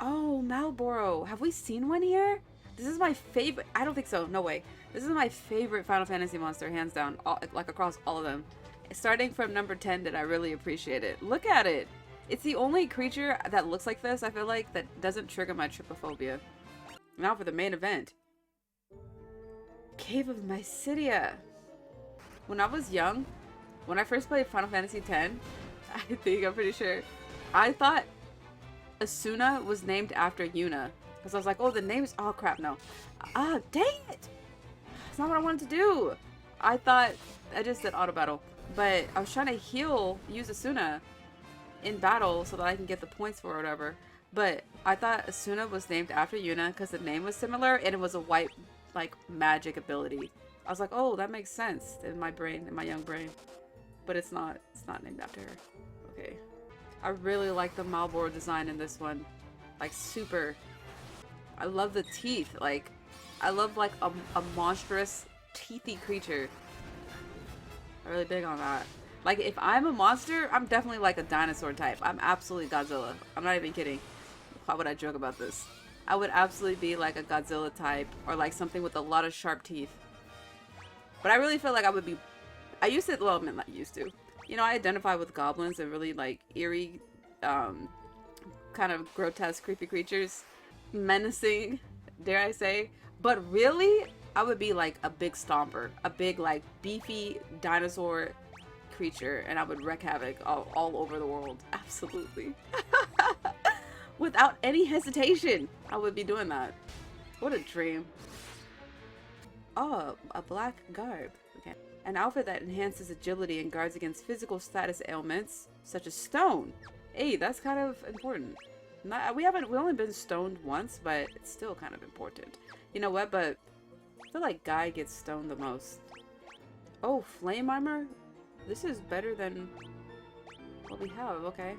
Oh, Malboro. Have we seen one here? This is my favorite. I don't think so. No way. This is my favorite Final Fantasy monster, hands down. Like across all of them. Starting from number 10 that I really appreciate it. Look at it. It's the only creature that looks like this, I feel like, that doesn't trigger my trypophobia. Now for the main event. Cave of Mysidia. When I was young, when I first played Final Fantasy X, I'm pretty sure, I thought Asuna was named after Yuna. Because I was like, oh, the name's... Oh, crap, no. Ah, dang it! It's not what I wanted to do. I thought... I just did auto battle. But I was trying to use Asuna in battle so that I can get the points for it or whatever. But I thought Asuna was named after Yuna because the name was similar and it was a white, like, magic ability. I was like, oh, that makes sense in my brain, in my young brain. But it's not named after her. Okay. I really like the Malboro design in this one. Like, super. I love the teeth. Like, I love, like, a monstrous, teethy creature. I'm really big on that. Like, if I'm a monster, I'm definitely, like, a dinosaur type. I'm absolutely Godzilla. I'm not even kidding. Why would I joke about this? I would absolutely be, like, a Godzilla type. Or, like, something with a lot of sharp teeth. But I really feel like I would be... I used to... Well, I'm not used to. You know, I identify with goblins and really, like, eerie, kind of grotesque, creepy creatures. Menacing, dare I say. But really, I would be, like, a big stomper. A big, like, beefy dinosaur creature. And I would wreak havoc all over the world. Absolutely. Without any hesitation, I would be doing that. What a dream. Oh, a black garb. Okay. An outfit that enhances agility and guards against physical status ailments, such as stone. Hey, that's kind of important. We only been stoned once, but it's still kind of important. You know what, but I feel like Guy gets stoned the most. Oh, flame armor? This is better than what we have, okay.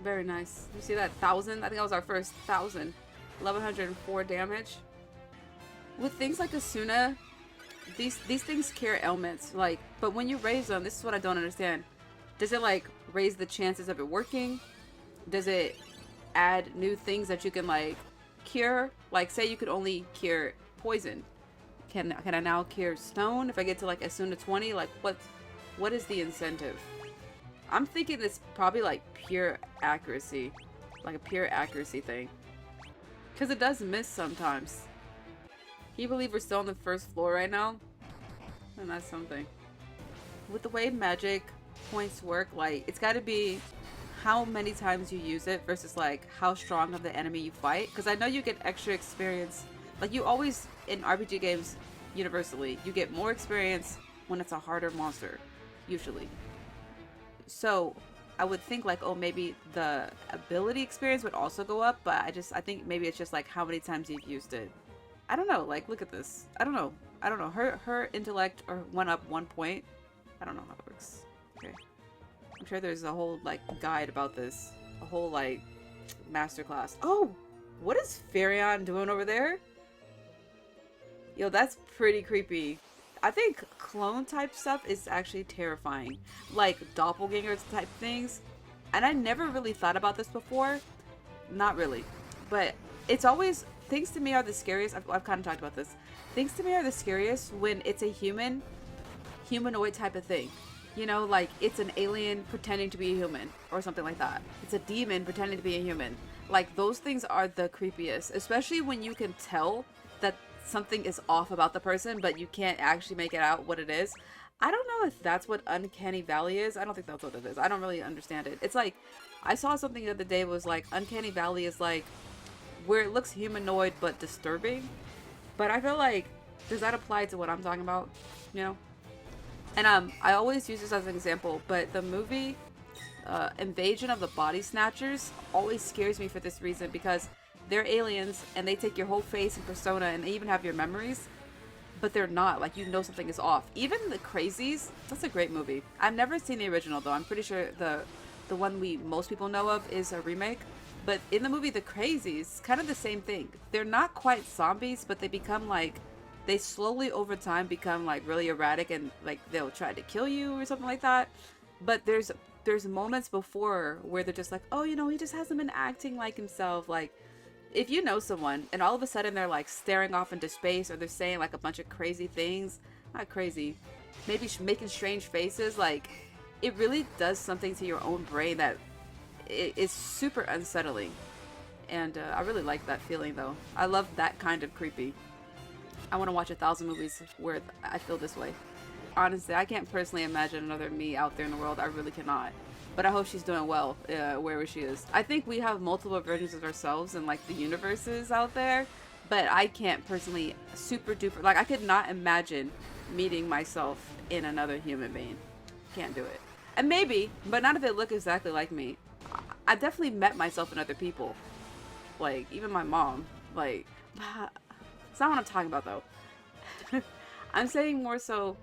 Very nice. You see that 1,000? I think that was our first 1,000. 1,104 damage. With things like Asuna, these things cure ailments. Like, but when you raise them, this is what I don't understand. Does it like raise the chances of it working? Does it add new things that you can like cure? Like, say you could only cure poison. Can I now cure stone if I get to like Asuna 20? Like, what is the incentive? I'm thinking it's probably like pure accuracy, like a pure accuracy thing. Because it does miss sometimes. Can you believe we're still on the first floor right now? And that's something. With the way magic points work, like, it's got to be how many times you use it versus, like, how strong of the enemy you fight. Because I know you get extra experience. Like, you always, in RPG games, universally, you get more experience when it's a harder monster. Usually. So... I would think like, oh, maybe the ability experience would also go up, but I think maybe it's just like how many times you've used it. I don't know, like, look at this. I don't know. Her intellect went up 1 point. I don't know how it works. Okay. I'm sure there's a whole, like, guide about this. A whole, like, masterclass. Oh! What is Farion doing over there? Yo, that's pretty creepy. I think clone type stuff is actually terrifying. Like doppelganger type things. And I never really thought about this before. Not really. But it's always, things to me are the scariest. I've kind of talked about this. Things to me are the scariest when it's a humanoid type of thing. You know, like it's an alien pretending to be a human or something like that. It's a demon pretending to be a human. Like those things are the creepiest. Especially when you can tell that something is off about the person, but you can't actually make it out what it is. I don't know if that's what Uncanny Valley is. I don't think that's what it is. I don't really understand it. It's like, I saw something the other day was like, Uncanny Valley is like, where it looks humanoid but disturbing. But I feel like, does that apply to what I'm talking about? You know? And I always use this as an example, but the movie, Invasion of the Body Snatchers always scares me for this reason, because they're aliens, and they take your whole face and persona, and they even have your memories, but they're not. Like, you know something is off. Even The Crazies, that's a great movie. I've never seen the original, though. I'm pretty sure the one most people know of is a remake. But in the movie The Crazies, kind of the same thing. They're not quite zombies, but they become, like, they slowly over time become, like, really erratic, and, like, they'll try to kill you or something like that. But there's there's moments before where they're just like, oh, you know, he just hasn't been acting like himself. Like, if you know someone and all of a sudden they're like staring off into space, or they're saying like a bunch of crazy things, not crazy, maybe making strange faces, like, it really does something to your own brain that is super unsettling. And I really like that feeling, though. I love that kind of creepy. I want to watch 1,000 movies where I feel this way. Honestly, I can't personally imagine another me out there in the world. I really cannot. But I hope she's doing well wherever she is. I think we have multiple versions of ourselves in like the universes out there. But I can't personally super duper, like, I could not imagine meeting myself in another human being. Can't do it. And maybe, but not if they look exactly like me. I definitely met myself in other people. Like, even my mom. Like, it's not what I'm talking about, though. I'm saying more so,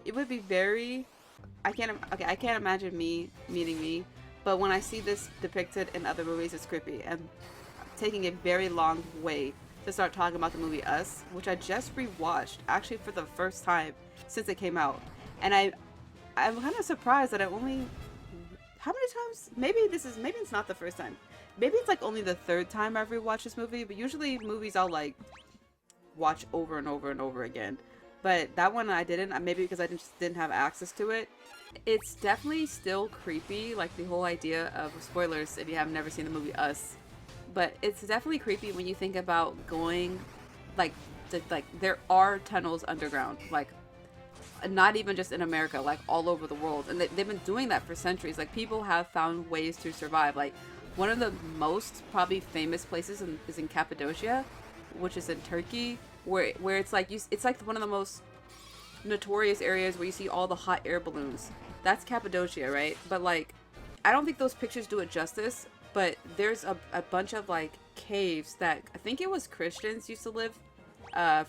it would be very, I can't imagine me meeting me, but when I see this depicted in other movies, it's creepy. And taking a very long way to start talking about the movie Us, which I just rewatched, actually for the first time since it came out. And I'm kind of surprised that I only, how many times? Maybe it's not the first time. Maybe it's like only the third time I've rewatched this movie, but usually movies I'll like watch over and over and over again. But that one I didn't, maybe because I just didn't have access to it. It's definitely still creepy, like the whole idea of, spoilers if you have never seen the movie Us, but it's definitely creepy when you think about going, like there are tunnels underground, like not even just in America, like all over the world, and they've been doing that for centuries. Like, people have found ways to survive. Like, one of the most probably famous places is in Cappadocia, which is in Turkey, where it's like it's like one of the most notorious areas where you see all the hot air balloons. That's Cappadocia, right? But like, I don't think those pictures do it justice. But there's a bunch of like caves that I think it was Christians used to live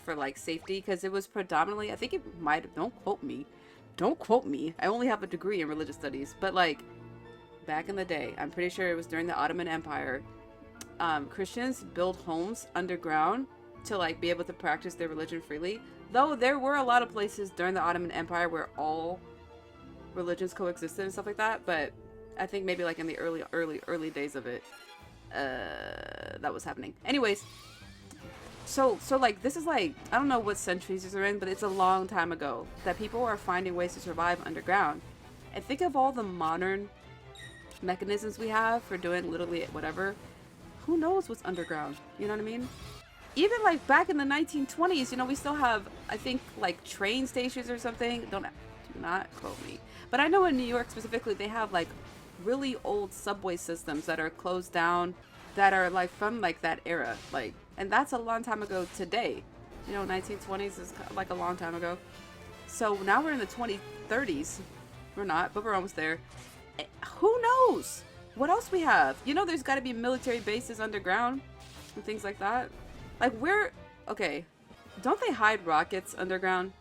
for like safety, because it was predominantly, I think it might have, don't quote me, I only have a degree in religious studies, but like back in the day, I'm pretty sure it was during the Ottoman Empire, Christians built homes underground to like be able to practice their religion freely. Though there were a lot of places during the Ottoman Empire where all religions coexisted and stuff like that, but I think maybe like in the early days of it, that was happening. Anyways, so like, this is like, I don't know what centuries these are in, but it's a long time ago that people are finding ways to survive underground. And think of all the modern mechanisms we have for doing literally whatever. Who knows what's underground? You know what I mean? Even like back in the 1920s, you know, we still have, I think, like train stations or something. Do not quote me. But I know in New York specifically, they have like really old subway systems that are closed down, that are like from like that era, like, and that's a long time ago today. You know, 1920s is like a long time ago. So now we're in the 2030s. We're not, but we're almost there. Who knows what else we have? You know, there's got to be military bases underground and things like that. Like, okay, don't they hide rockets underground?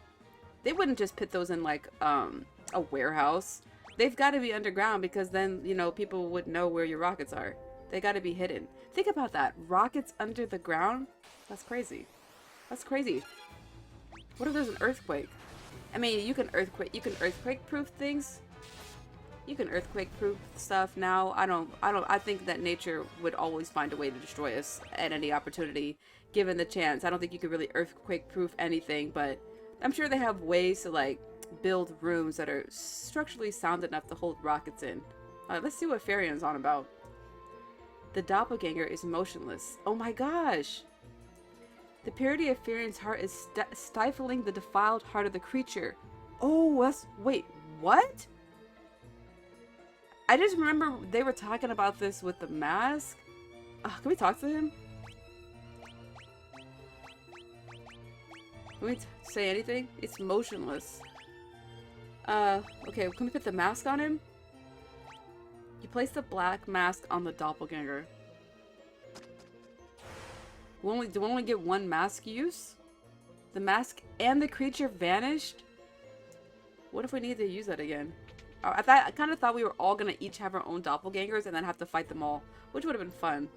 They wouldn't just put those in like a warehouse. They've got to be underground, because then, you know, people would know where your rockets are. They got to be hidden. Think about that. Rockets under the ground? That's crazy. That's crazy. What if there's an earthquake? I mean, you can earthquake proof things. You can earthquake proof stuff now. I think that nature would always find a way to destroy us at any opportunity, given the chance. I don't think you could really earthquake proof anything, but I'm sure they have ways to like build rooms that are structurally sound enough to hold rockets in. Let's see what Farion's on about. The doppelganger is motionless. Oh my gosh! The purity of Farion's heart is stifling the defiled heart of the creature. Oh, wait, what? I just remember they were talking about this with the mask. Can we talk to him? Can we say anything? It's motionless. Okay, can we put the mask on him? You place the black mask on the doppelganger. Do we only get one mask use? The mask and the creature vanished? What if we need to use that again? I kind of thought we were all gonna each have our own doppelgangers and then have to fight them all, which would have been fun.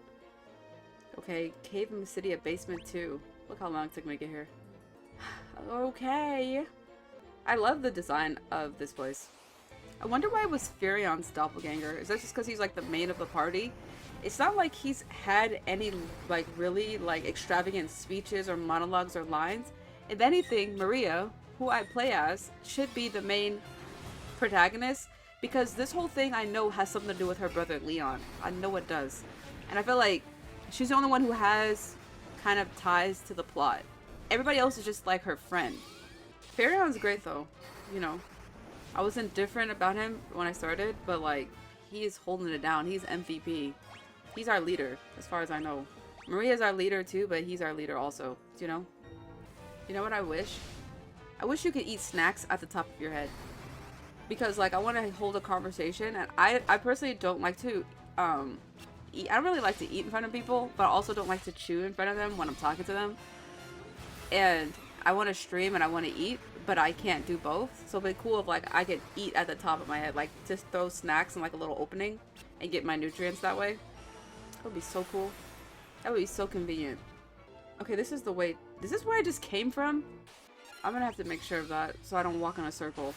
Okay, Cave in Mysidia Basement 2. Look how long it took me to get here. Okay. I love the design of this place. I wonder why it was Furion's doppelganger. Is that just because he's like the main of the party? It's not like he's had any like really like extravagant speeches or monologues or lines. If anything, Maria, who I play as, should be the main protagonist, because this whole thing I know has something to do with her brother Leon. I know it does. And I feel like she's the only one who has kind of ties to the plot. Everybody else is just like her friend. Furion's great though, you know. I was indifferent about him when I started, but like, he is holding it down. He's MVP. He's our leader, as far as I know. Maria's our leader too, but he's our leader also, you know? You know what I wish? I wish you could eat snacks at the top of your head. Because like, I want to hold a conversation, and I personally don't like to eat. I don't really like to eat in front of people, but I also don't like to chew in front of them when I'm talking to them. And I want to stream and I want to eat, but I can't do both. So it'd be cool if like I could eat at the top of my head, like just throw snacks in like a little opening and get my nutrients that way. That would be so cool. That would be so convenient. Okay, this is the way. Is this where I just came from? I'm gonna have to make sure of that so I don't walk in a circle.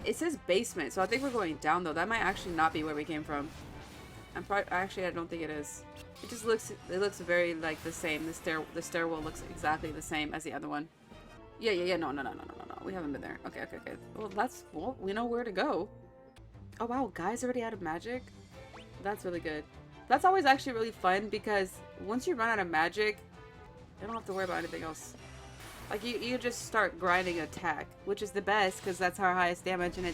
It says basement, so I think we're going down though. That might actually not be where we came from. Actually, I don't think it is. It just looks. It looks very like the same. The stairwell looks exactly the same as the other one. Yeah. No. We haven't been there. Okay. Well, we know where to go. Oh wow, guys already out of magic? That's really good. That's always actually really fun, because once you run out of magic, you don't have to worry about anything else. Like, you just start grinding attack, which is the best, because that's our highest damage, and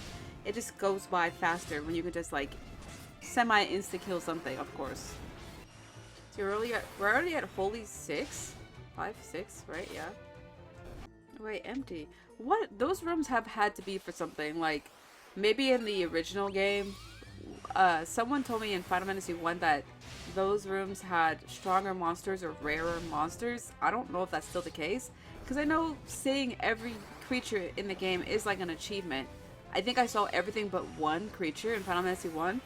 it just goes by faster when you can just, like, semi-insta-kill something, of course. So we're already at Holy 6? 5, 6, right? Yeah. Wait, empty. What? Those rooms have had to be for something, like, maybe in the original game. Someone told me in Final Fantasy 1 that those rooms had stronger monsters or rarer monsters. I don't know if that's still the case, because I know seeing every creature in the game is like an achievement. I think I saw everything but one creature in Final Fantasy 1,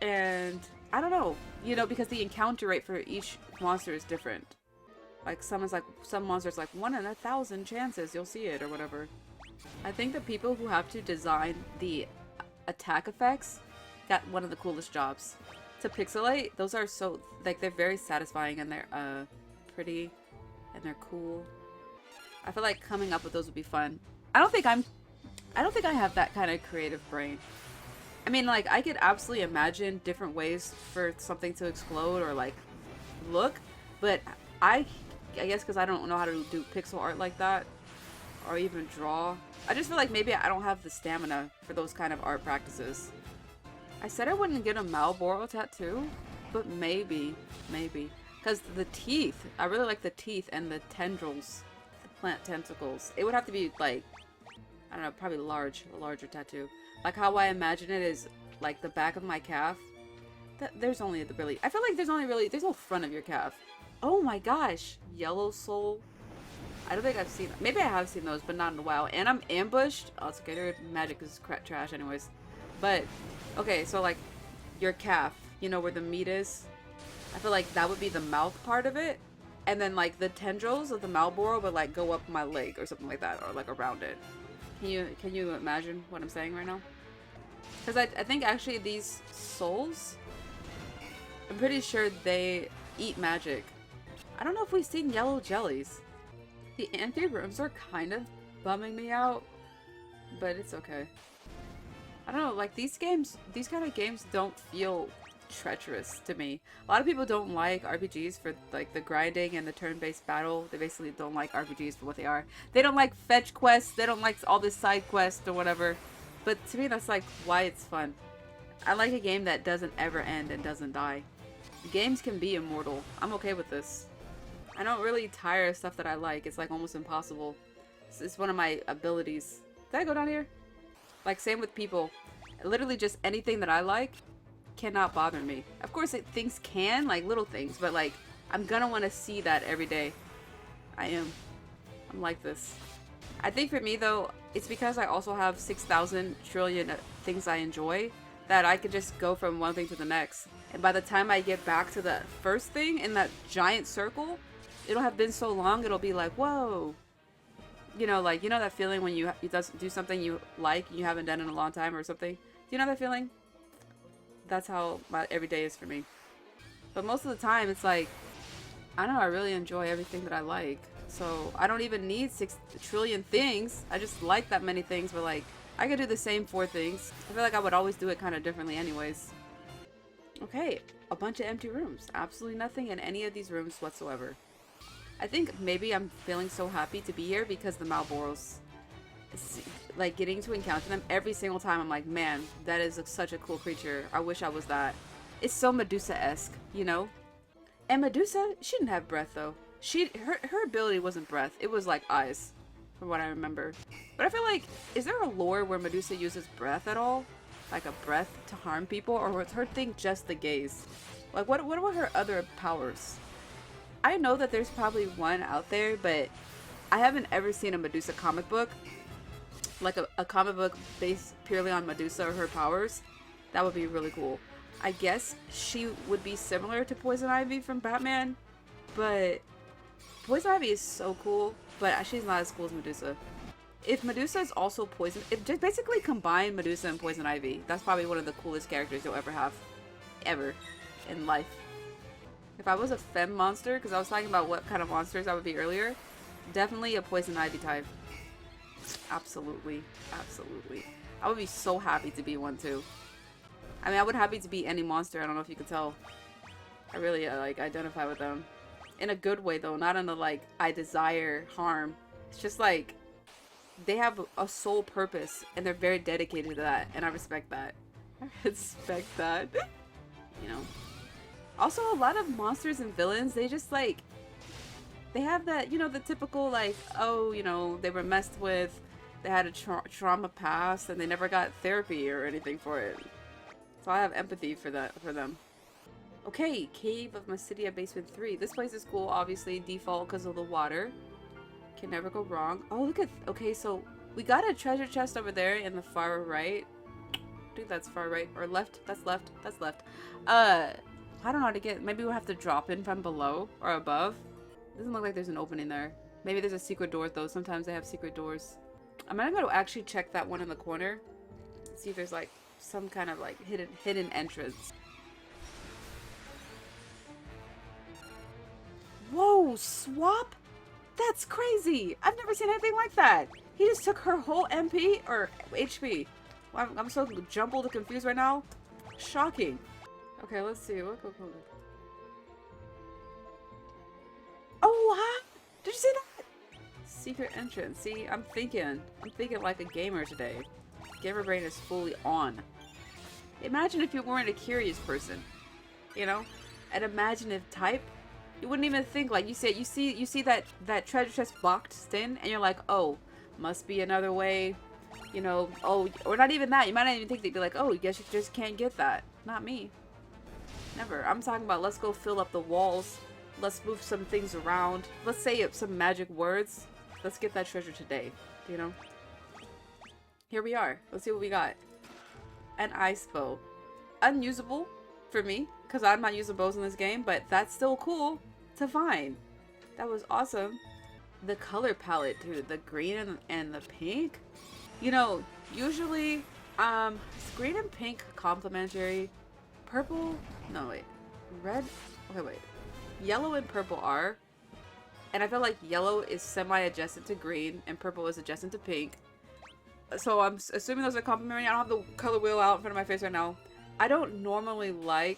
and I don't know, you know, because the encounter rate for each monster is different. Like some monsters like 1 in 1,000 chances you'll see it or whatever. I think the people who have to design the attack effects got one of the coolest jobs. To pixelate, those are so, like, they're very satisfying, and they're pretty and they're cool. I feel like coming up with those would be fun. I don't think I have that kind of creative brain. I mean, like, I could absolutely imagine different ways for something to explode or like look, but I guess because I don't know how to do pixel art like that or even draw. I just feel like maybe I don't have the stamina for those kind of art practices. I said I wouldn't get a Malboro tattoo, but maybe. Because the teeth, I really like the teeth and the tendrils, the plant tentacles. It would have to be like, I don't know, probably a larger tattoo. Like how I imagine it is like the back of my calf. There's only really, I feel like there's no front of your calf. Oh my gosh, Yellow Soul. I don't think I've seen, maybe I have seen those, but not in a while. And I'm ambushed. Oh, it's okay, their magic is crap trash anyways. But, okay, so like, your calf, you know where the meat is? I feel like that would be the mouth part of it. And then like the tendrils of the Malboro would like go up my leg or something like that, or like around it. Can you imagine what I'm saying right now? Because I think actually these souls, I'm pretty sure they eat magic. I don't know if we've seen yellow jellies. The empty rooms are kind of bumming me out, but it's okay. I don't know, like these kind of games don't feel treacherous to me. A lot of people don't like RPGs for like the grinding and the turn-based battle. They basically don't like RPGs for what they are. They don't like fetch quests, they don't like all this side quests or whatever. But to me that's like why it's fun. I like a game that doesn't ever end and doesn't die. Games can be immortal. I'm okay with this. I don't really tire of stuff that I like. It's like almost impossible. It's one of my abilities. Did I go down here? Like same with people. Literally just anything that I like cannot bother me. Of course things can, like little things, but like I'm gonna want to see that every day. I'm like this. I think for me though, it's because I also have 6,000 trillion things I enjoy that I could just go from one thing to the next. And by the time I get back to the first thing in that giant circle, it'll have been so long, it'll be like, whoa. You know, like, you know that feeling when you do something you like, you haven't done in a long time or something? you know that feeling? That's how my everyday is for me. But most of the time, it's like, I don't know, I really enjoy everything that I like. So I don't even need 6 trillion things. I just like that many things, but like, I could do the same 4 things. I feel like I would always do it kind of differently anyways. Okay, a bunch of empty rooms. Absolutely nothing in any of these rooms whatsoever. I think maybe I'm feeling so happy to be here because the Malboros, like getting to encounter them every single time, I'm like, man, that is such a cool creature. I wish I was that. It's so Medusa-esque, you know? And Medusa, she didn't have breath though. Her ability wasn't breath. It was like eyes, from what I remember. But I feel like, is there a lore where Medusa uses breath at all? Like a breath to harm people? Or was her thing just the gaze? Like, what were her other powers? I know that there's probably one out there, but I haven't ever seen a Medusa comic book. Like a comic book based purely on Medusa or her powers. That would be really cool. I guess she would be similar to Poison Ivy from Batman, but Poison Ivy is so cool, but she's not as cool as Medusa. If Medusa is also poison, if just basically combine Medusa and Poison Ivy, that's probably one of the coolest characters you'll ever have. Ever. In life. If I was a femme monster, because I was talking about what kind of monsters I would be earlier, definitely a Poison Ivy type. Absolutely. Absolutely. I would be so happy to be one too. I mean, I would happy to be any monster. I don't know if you could tell. I really like identify with them. In a good way though, not in a like, I desire harm. It's just like, they have a sole purpose and they're very dedicated to that, and I respect that. I respect that. You know. Also, a lot of monsters and villains, they just like, they have that, you know, the typical like, oh, you know, they were messed with, they had a trauma past, and they never got therapy or anything for it. So I have empathy for that, for them. Okay, Cave of Mysidia Basement 3. This place is cool, obviously, default because of the water. Can never go wrong. Oh, look at, okay, so we got a treasure chest over there in the far right. I think that's far right, or left, that's left, that's left. I don't know how to get, maybe we'll have to drop in from below or above. Doesn't look like there's an opening there. Maybe there's a secret door though, sometimes they have secret doors. I'm gonna go actually check that one in the corner. See if there's like some kind of like hidden entrance. Whoa, swap? That's crazy! I've never seen anything like that! He just took her whole MP, or HP. I'm so jumbled and confused right now. Shocking. Okay, let's see. Oh, huh? Did you see that? Secret entrance. See, I'm thinking like a gamer today. Gamer brain is fully on. Imagine if you weren't a curious person, you know, an imaginative type. You wouldn't even think, like you said, you see that treasure chest boxed in, and you're like, oh, must be another way, you know. Oh, or not even that. You might not even think, they'd be like, oh, I guess you just can't get that. Not me. Never. I'm talking about, let's go fill up the walls. Let's move some things around. Let's say some magic words. Let's get that treasure today, you know. Here we are. Let's see what we got. An ice bow. Unusable for me, because I'm not using bows in this game, but that's still cool to find. That was awesome. The color palette, dude. The green and the pink. You know, usually, green and pink complementary. Purple? No, wait. Red? Okay, wait. Yellow and purple are. And I feel like yellow is semi-adjacent to green and purple is adjacent to pink. So I'm assuming those are complementary. I don't have the color wheel out in front of my face right now. I don't normally I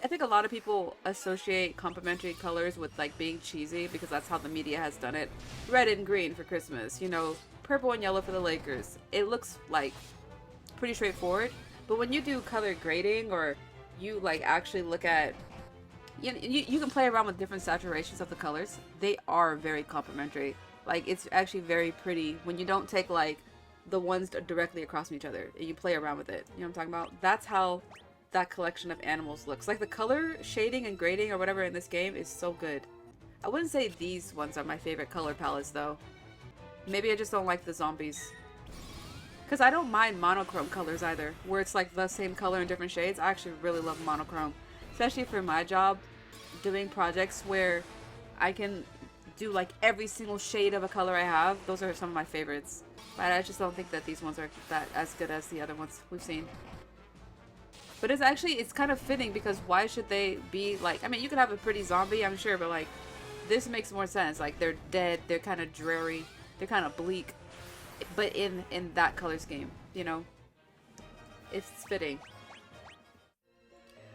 think a lot of people associate complementary colors with like being cheesy because that's how the media has done it. Red and green for Christmas, you know, purple and yellow for the Lakers. It looks like pretty straightforward. But when you do color grading, or you like actually look at, you can play around with different saturations of the colors. They are very complementary. Like, it's actually very pretty when you don't take like the ones directly across from each other and you play around with it. You know what I'm talking about? That's how that collection of animals looks. Like, the color shading and grading or whatever in this game is so good. I wouldn't say these ones are my favorite color palettes though. Maybe I just don't like the zombies. Because I don't mind monochrome colors either, where it's like the same color in different shades. I actually really love monochrome. Especially for my job, doing projects where I can do like every single shade of a color I have. Those are some of my favorites. But I just don't think that these ones are that as good as the other ones we've seen. But it's actually, it's kind of fitting because why should they be like, I mean, you could have a pretty zombie, I'm sure, but like, this makes more sense. Like, they're dead, they're kind of dreary, they're kind of bleak, but in that color scheme, you know? It's fitting.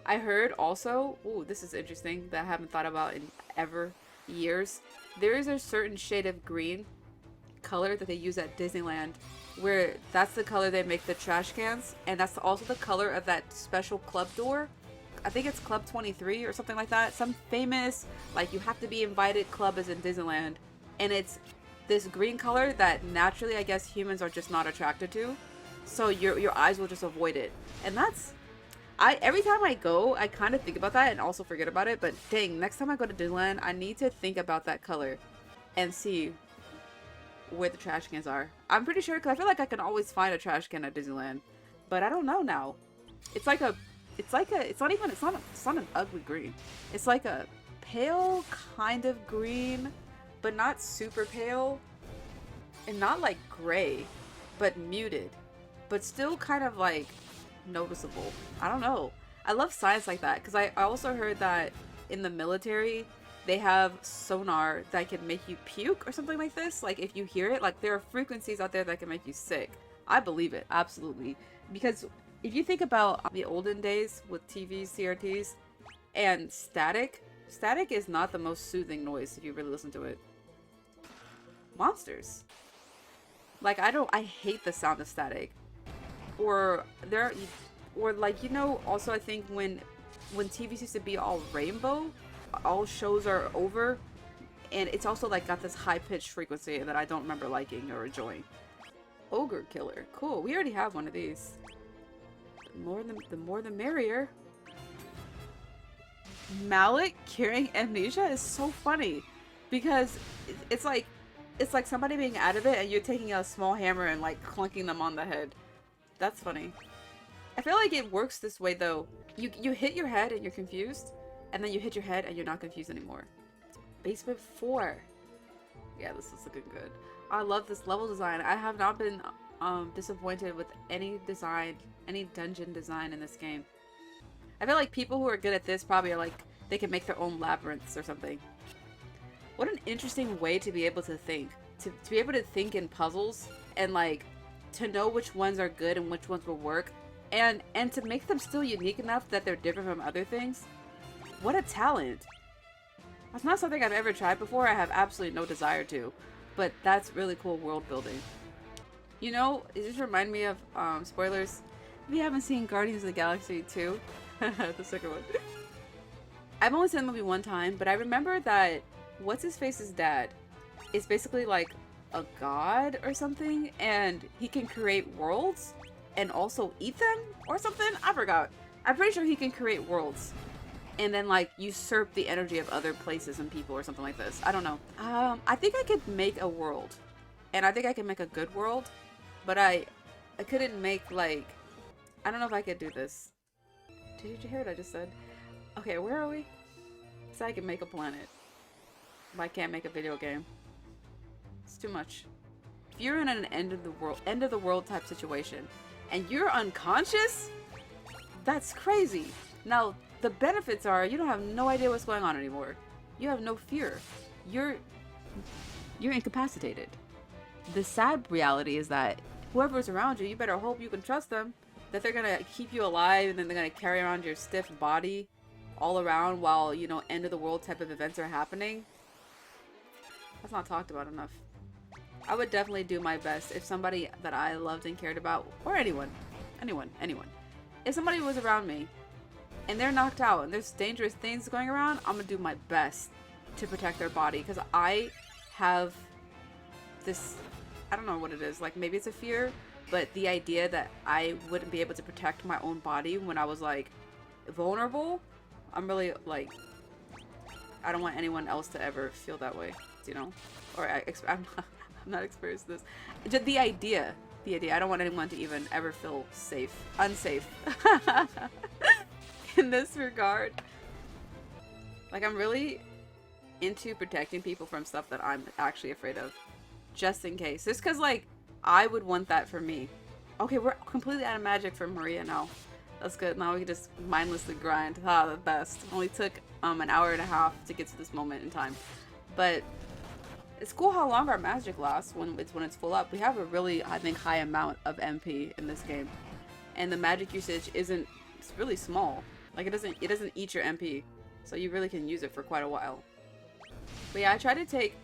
I heard also, ooh, this is interesting that I haven't thought about in years. There is a certain shade of green color that they use at Disneyland where that's the color they make the trash cans, and that's also the color of that special club door. I think it's Club 23 or something like that. Some famous, like, you have to be invited club is in Disneyland, and it's this green color that naturally I guess humans are just not attracted to, so your eyes will just avoid it. And that's, every time I go, I kind of think about that and also forget about it, but dang, next time I go to Disneyland, I need to think about that color and see where the trash cans are. I'm pretty sure, because I feel like I can always find a trash can at Disneyland, but I don't know now. It's not an ugly green. It's like a pale kind of green, but not super pale, and not like gray, but muted, but still kind of like noticeable. I don't know. I love science like that, because I also heard that in the military they have sonar that can make you puke or something like this. Like, if you hear it, like, there are frequencies out there that can make you sick. I believe it, absolutely. Because if you think about the olden days with TVs, CRTs, and static is not the most soothing noise if you really listen to it. Monsters. Like, I hate the sound of static. Or like, you know, also I think when TVs used to be all rainbow, all shows are over, and it's also like got this high-pitched frequency that I don't remember liking or enjoying. Ogre killer. Cool. We already have one of these. The more the merrier. Mallet curing amnesia is so funny because it's like somebody being out of it and you're taking a small hammer and like clunking them on the head. That's funny. I feel like it works this way though. You hit your head and you're confused, and then you hit your head and you're not confused anymore. Basement 4. Yeah, this is looking good. I love this level design. I have not been disappointed with any dungeon design in this game. I feel like people who are good at this probably are like, they can make their own labyrinths or something. What an interesting way to be able to think. To be able to think in puzzles and like to know which ones are good and which ones will work, and to make them still unique enough that they're different from other things. What a talent. That's not something I've ever tried before. I have absolutely no desire to, but that's really cool world building. You know, it just reminded me of, spoilers, if you haven't seen Guardians of the Galaxy 2, the second one. I've only seen the movie one time, but I remember that What's-His-Face's dad is basically like a god or something, and he can create worlds and also eat them or something? I forgot. I'm pretty sure he can create worlds and then like usurp the energy of other places and people or something like this. I don't know. I think I could make a world, and I think I can make a good world, but I couldn't make like, I don't know if I could do this. Did you hear what I just said? Okay, where are we? So I can make a planet, but I can't make a video game. It's too much. If you're in an end of the world type situation and you're unconscious, that's crazy. Now, the benefits are you don't have no idea what's going on anymore. You have no fear. You're incapacitated. The sad reality is that whoever's around you, you better hope you can trust them, that they're gonna keep you alive, and then they're gonna carry around your stiff body all around while, you know, end of the world type of events are happening. That's not talked about enough. I would definitely do my best if somebody that I loved and cared about, or anyone, if somebody was around me and they're knocked out and there's dangerous things going around, I'm gonna do my best to protect their body, because I have this, I don't know what it is, like maybe it's a fear, but the idea that I wouldn't be able to protect my own body when I was like vulnerable, I'm really like, I don't want anyone else to ever feel that way, you know, or I'm not experienced this. Just the idea, I don't want anyone to even ever feel unsafe in this regard. Like, I'm really into protecting people from stuff that I'm actually afraid of, just in case. Just because, like, I would want that for me. Okay, we're completely out of magic for Maria now. That's good. Now we can just mindlessly grind. Ah, the best. Only took an hour and a half to get to this moment in time. But it's cool how long our magic lasts when it's full up. We have a really, I think, high amount of MP in this game. And the magic usage it's really small. Like it doesn't eat your MP. So you really can use it for quite a while. But yeah, I try to take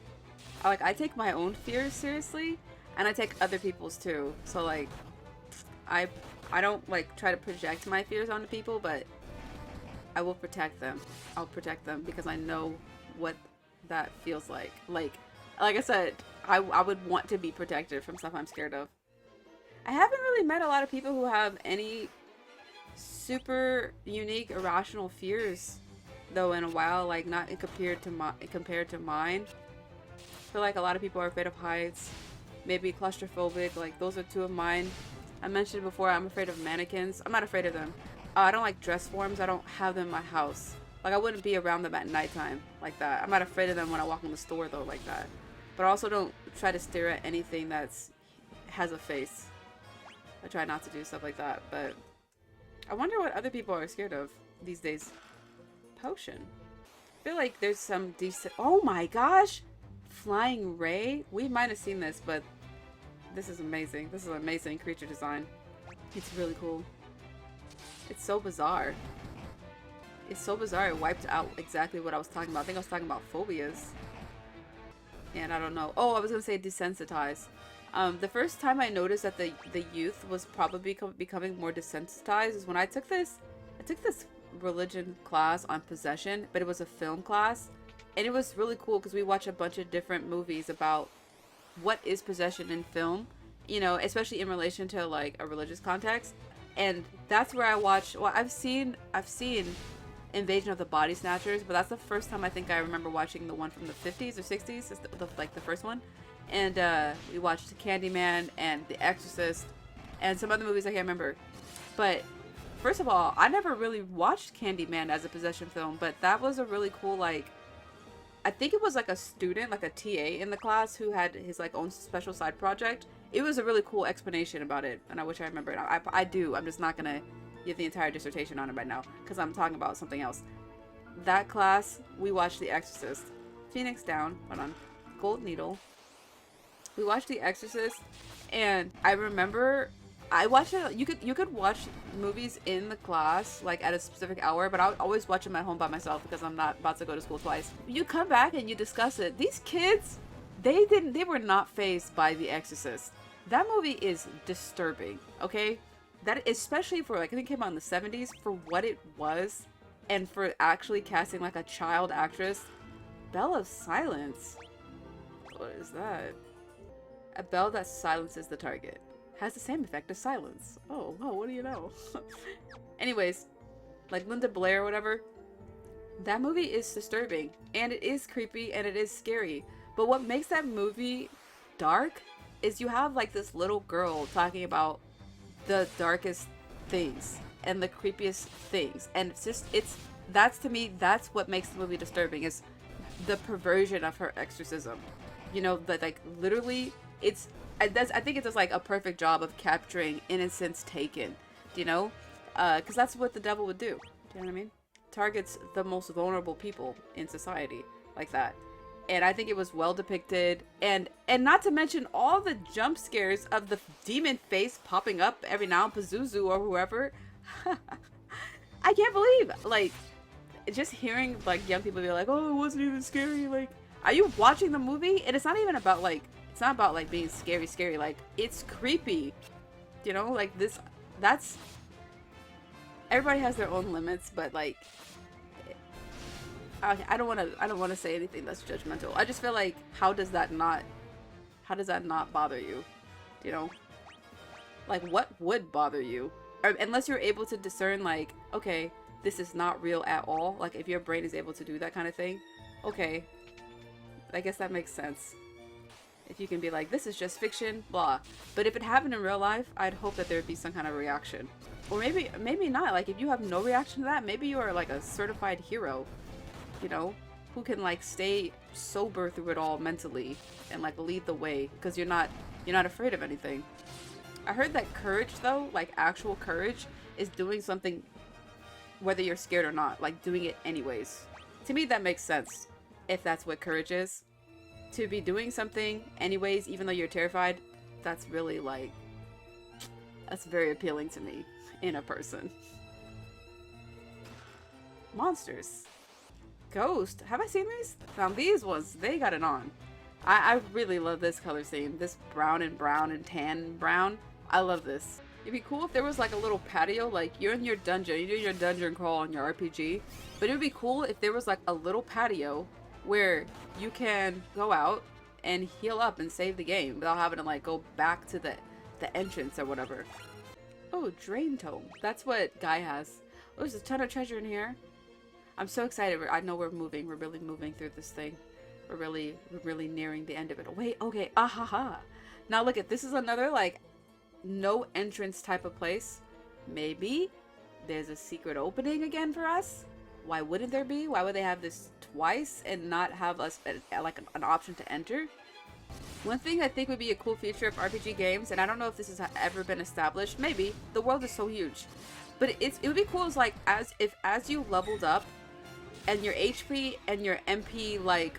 I take my own fears seriously, and I take other people's too. So like I don't like try to project my fears onto people, but I will protect them. I'll protect them because I know what that feels like. Like I said, I would want to be protected from stuff I'm scared of. I haven't really met a lot of people who have any super unique irrational fears though in a while, like not compared to mine. I feel like a lot of people are afraid of heights, maybe claustrophobic. Like those are two of mine. I mentioned before I'm afraid of mannequins. I'm not afraid of them. I don't like dress forms. I don't have them in my house. Like I wouldn't be around them at nighttime like that. I'm not afraid of them when I walk in the store though like that. But I also don't try to stare at anything has a face. I try not to do stuff like that. But I wonder what other people are scared of these days. Potion. I feel like there's some decent. Oh my gosh! Flying Ray? We might have seen this, but this is amazing. This is an amazing creature design. It's really cool. It's so bizarre. It's so bizarre. It wiped out exactly what I was talking about. I think I was talking about phobias. And I don't know. Oh, I was gonna say desensitize. The first time I noticed that the youth was probably becoming more desensitized is when I took this religion class on possession, but it was a film class, and it was really cool because we watched a bunch of different movies about what is possession in film, you know, especially in relation to like a religious context. And that's where I watched. Well, I've seen Invasion of the Body Snatchers, but that's the first time I think I remember watching the one from the 50s or 60s, is like the first one. And we watched Candyman and The Exorcist and some other movies I can't remember. But first of all, I never really watched Candyman as a possession film, but that was a really cool, like, I think it was like a student, like a TA in the class who had his like own special side project. It was a really cool explanation about it, and I wish I remembered. I do. I'm just not gonna give the entire dissertation on it right now because I'm talking about something else. That class, we watched The Exorcist. Phoenix down. Hold on. Gold needle. We watched The Exorcist, and I remember I watched it. You could watch movies in the class like at a specific hour, but I would always watch them at home by myself because I'm not about to go to school twice. You come back and you discuss it. These kids, they were not fazed by The Exorcist. That movie is disturbing. Okay, that especially for like I think it came out in the 70s for what it was, and for actually casting like a child actress. Bell of Silence. What is that? A bell that silences the target. Has the same effect as silence. Oh, wow, what do you know? Anyways, like Linda Blair or whatever, that movie is disturbing, and it is creepy, and it is scary. But what makes that movie dark is you have like this little girl talking about the darkest things and the creepiest things, and that's to me, that's what makes the movie disturbing, is the perversion of her exorcism. You know, that like literally I think it does like a perfect job of capturing innocence taken, you know, because that's what the devil would do. Do you know what I mean? Targets the most vulnerable people in society like that. And I think it was well depicted, and not to mention all the jump scares of the demon face popping up every now and Pazuzu or whoever. I can't believe, like, just hearing like young people be like, "Oh, it wasn't even scary." Like, are you watching the movie? And it's not even about like. It's not about like being scary, like it's creepy, you know, like that's everybody has their own limits, but like I don't want to say anything that's judgmental. I just feel like how does that not bother you, you know, like what would bother you, or, unless you're able to discern like, okay, this is not real at all, like if your brain is able to do that kind of thing, okay, I guess that makes sense. If you can be like, this is just fiction, blah. But if it happened in real life, I'd hope that there would be some kind of reaction. Or maybe not. Like, if you have no reaction to that, maybe you are like a certified hero, you know, who can like stay sober through it all mentally and like lead the way because you're not afraid of anything. I heard that courage though, like actual courage, is doing something whether you're scared or not, like doing it anyways. To me, that makes sense, if that's what courage is. To be doing something anyways, even though you're terrified, that's really like, that's very appealing to me in a person. Monsters. Ghost. Have I seen these? Now these ones, they got it on. I really love this color scheme. This brown and tan and brown. I love this. It'd be cool if there was like a little patio, like you're in your dungeon, you do your dungeon crawl on your RPG, but it would be cool if there was like a little patio where you can go out and heal up and save the game without having to like go back to the entrance or whatever. Oh, Drain Tome. That's what Guy has. Oh, there's a ton of treasure in here. I'm so excited. I know we're moving. We're really moving through this thing. We're really nearing the end of it. Oh, wait, okay. Ahaha. Now look at this is another like no entrance type of place. Maybe there's a secret opening again for us. Why wouldn't there be? Why would they have this twice and not have us like an option to enter? One thing I think would be a cool feature of RPG games, and I don't know if this has ever been established. Maybe the world is so huge, but it would be cool. Is like as you leveled up, and your HP and your MP like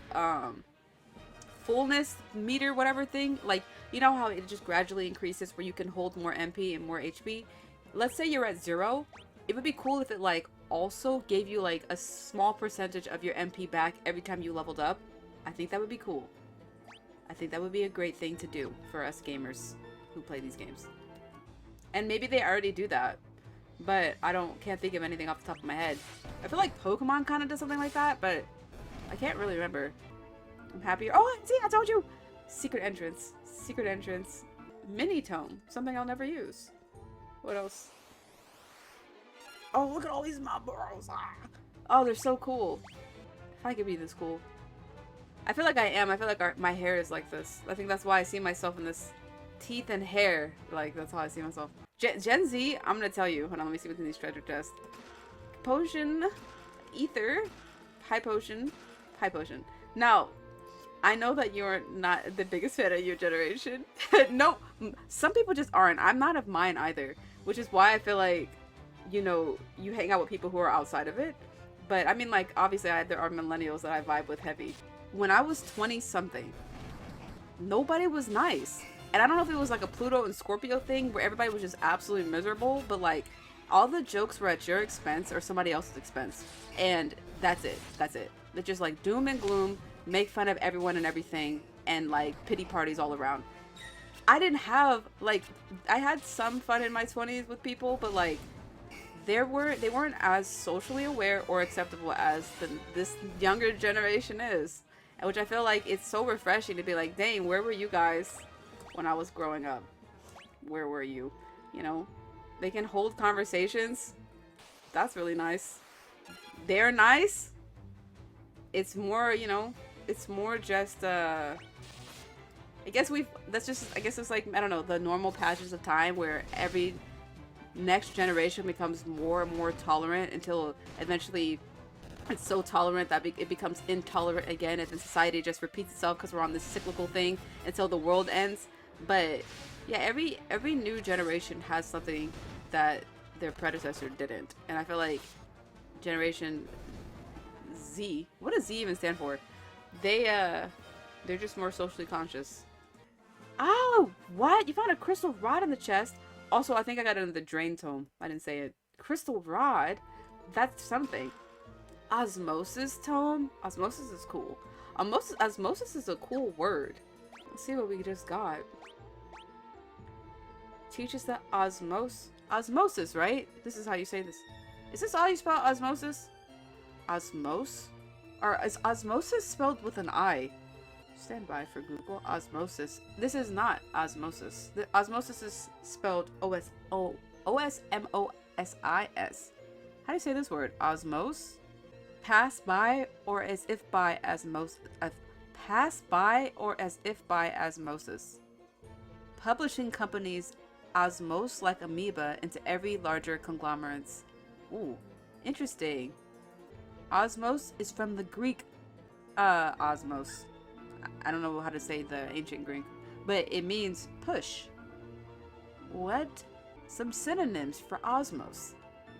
fullness meter whatever thing, like you know how it just gradually increases where you can hold more MP and more HP. Let's say you're at 0. It would be cool if it like also gave you like a small percentage of your MP back every time you leveled up. I think that would be cool. I think that would be a great thing to do for us gamers who play these games. And maybe they already do that, but can't think of anything off the top of my head. I feel like Pokemon kind of does something like that, but I can't really remember. I'm happier. Oh, see, I told you! Secret entrance. Secret entrance. Mini tome. Something I'll never use. What else? Oh, look at all these Malboros! Ah. Oh, they're so cool. If I could be this cool. I feel like I am. I feel like my hair is like this. I think that's why I see myself in this teeth and hair. Like, that's how I see myself. Gen Z, I'm gonna tell you. Hold on, let me see what's in these treasure chests. Potion, ether, high potion, high potion. Now, I know that you're not the biggest fan of your generation. No, some people just aren't. I'm not of mine either, which is why I feel like, you know, you hang out with people who are outside of it. But I mean, like, obviously there are millennials that I vibe with heavy. When I was 20 something, nobody was nice. And I don't know if it was like a Pluto and Scorpio thing where everybody was just absolutely miserable, but like all the jokes were at your expense or somebody else's expense. And that's it. That's it. They're just like doom and gloom, make fun of everyone and everything, and like pity parties all around. I didn't have like, I had some fun in my 20s with people, but like they weren't as socially aware or acceptable as this younger generation is. Which I feel like it's so refreshing to be like, dang, where were you guys when I was growing up? Where were you? You know, they can hold conversations. That's really nice. They're nice. It's more, you know, it's more just, I guess it's like, I don't know, the normal patches of time where every next generation becomes more and more tolerant until eventually it's so tolerant that it becomes intolerant again, and then society just repeats itself because we're on this cyclical thing until the world ends. But yeah, every new generation has something that their predecessor didn't, and I feel like Generation Z. What does Z even stand for? They're just more socially conscious. Oh, what? You found a crystal rod in the chest. Also, I think I got it in the Drain Tome. I didn't say it. Crystal rod? That's something. Osmosis tome? Osmosis is cool. Osmosis is a cool word. Let's see what we just got. Teaches that osmosis, right? This is how you say this. Is this how you spell osmosis? Osmos? Or is osmosis spelled with an I? Stand by for Google. Osmosis. This is not osmosis. The osmosis is spelled O-S-M-O-S-I-S. How do you say this word? Osmos? Pass by or as if by osmosis. Pass by or as if by osmosis. Publishing companies osmose like amoeba into every larger conglomerates. Ooh, interesting. Osmos is from the Greek osmos. I don't know how to say the ancient Greek, but it means push. What? Some synonyms for osmos.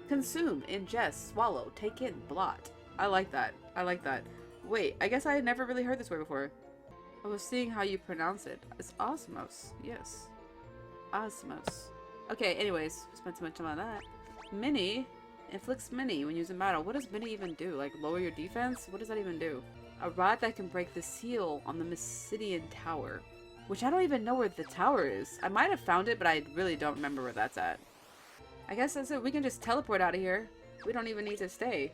Consume, ingest, swallow, take in, blot. I like that. I like that. Wait, I guess I had never really heard this word before. I was seeing how you pronounce it. It's osmos. Yes. Osmos. Okay, anyways, spent too much time on that. Mini inflicts mini when using battle. What does mini even do? Like lower your defense? What does that even do? A rod that can break the seal on the mysidian tower. Which I don't even know where the tower is. I might have found it, but I really don't remember where that's at. I guess that's it. We can just teleport out of here. We don't even need to stay.